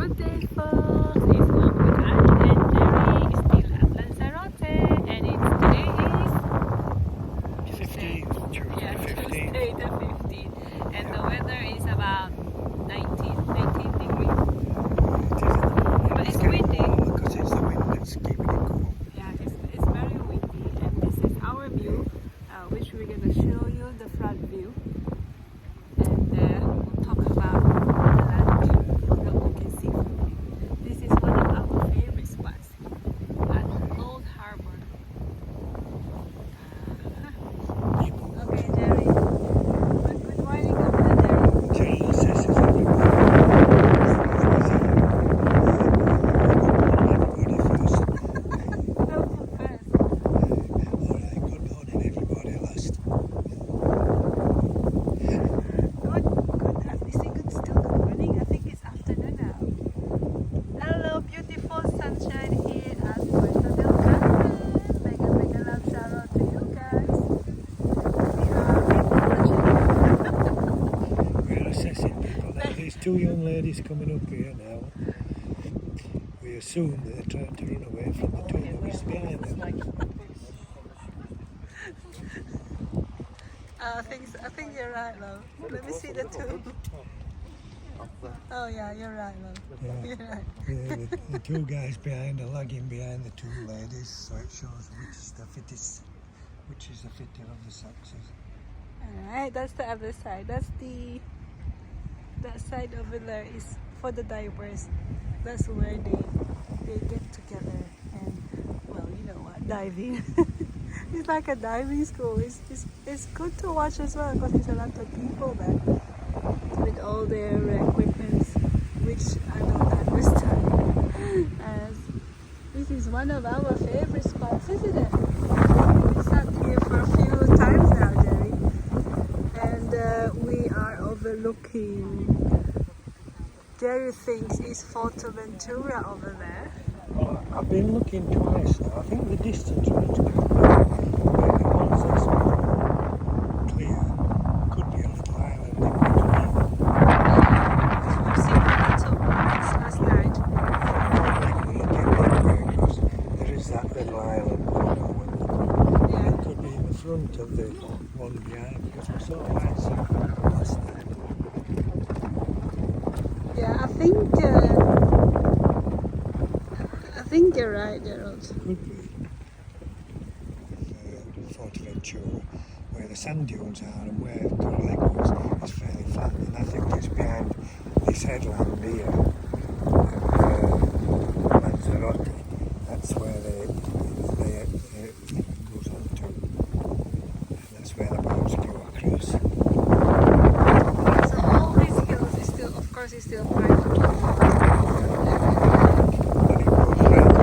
Good day, folks. It's Mom with Annie and Jerry. Still at Lanzarote, and today is 15th, Tuesday, 15th. Tuesday the 15th, and the weather is about 19 degrees. But it's windy. Because it's the wind that's keeping it cool. Yeah, it's very windy, and this is our view, which we're gonna show you the front view, and we'll talk about the land view that we can see from here. This is one of our favorite spots at Old Harbor. Okay, Jerry. Good morning, Captain Jerry. Jerry says it's everybody. Hello, beautiful sunshine here at Puerto Del Carmen. Mega love shout out to you guys. We're assessing people. Now, these two young ladies coming up here now. We assume that they're trying to run away from the two that was behind them. I think you're right, love. Let me see the two. Oh yeah, you're right, love. Yeah. You're right. Yeah, the two guys behind are lagging behind the two ladies, so it shows which is the fittest, which is the fitter of the sexes. Alright, that's the other side. That side over there is for the divers. That's where they get together and, well, you know what, diving. It's like a diving school. It's good to watch as well because there's a lot of people there with all their equipment, which I don't understand. As this is one of our favorite spots, isn't it? We sat here for a few times now, Jerry, and we are overlooking. Jerry thinks it's Fuerteventura over there. Well, I've been looking twice now. I think the distance was to be the ones that's clear could be off the island. We've seen a lot of lights last night. Because there is that little island, Yeah. it could be in the front of the one behind, because we saw lights last night. Yeah, I think you're right, Gerald. Could be Fuerteventura, where the sand dunes are and where Torrejos is fairly flat, and I think it's behind this headland here, Lanzarote. That's where it goes on to, and that's where the boats go across. So all these hills is still, of course, is still private. And it goes round.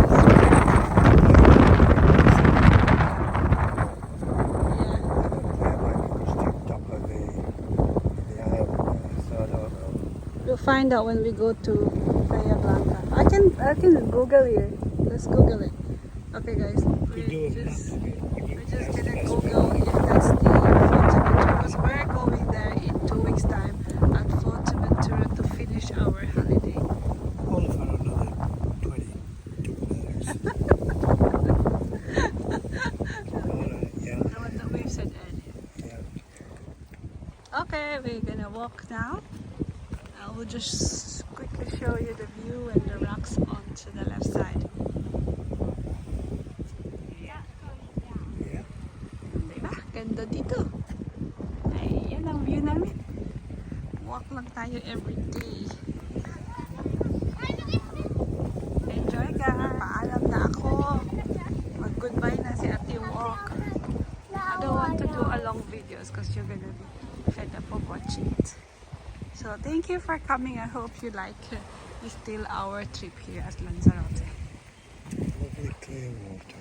We'll find out when we go to Playa Blanca. I can Google here. Let's Google it. Okay, guys. We're just gonna Google if that's the Fuerteventura, because we're going there in 2 weeks' time at Fuerteventura to finish our holiday. Only for another 22 minutes. Alright, yeah. The one that we've said earlier. Yeah. Okay, we're gonna walk now. I will just quickly show you the view and the rocks onto the left side. Yeah. Diba? Ganda dito. Ay, yan ang view namin. Walk lang tayo every day. Enjoy guys! Paalam na ako. Mag-goodbye na si Ate Walk. I don't want to do a long videos because you're gonna be fed up of watching it. So thank you for coming. I hope you like still our trip here at Lanzarote. Lovely clear water.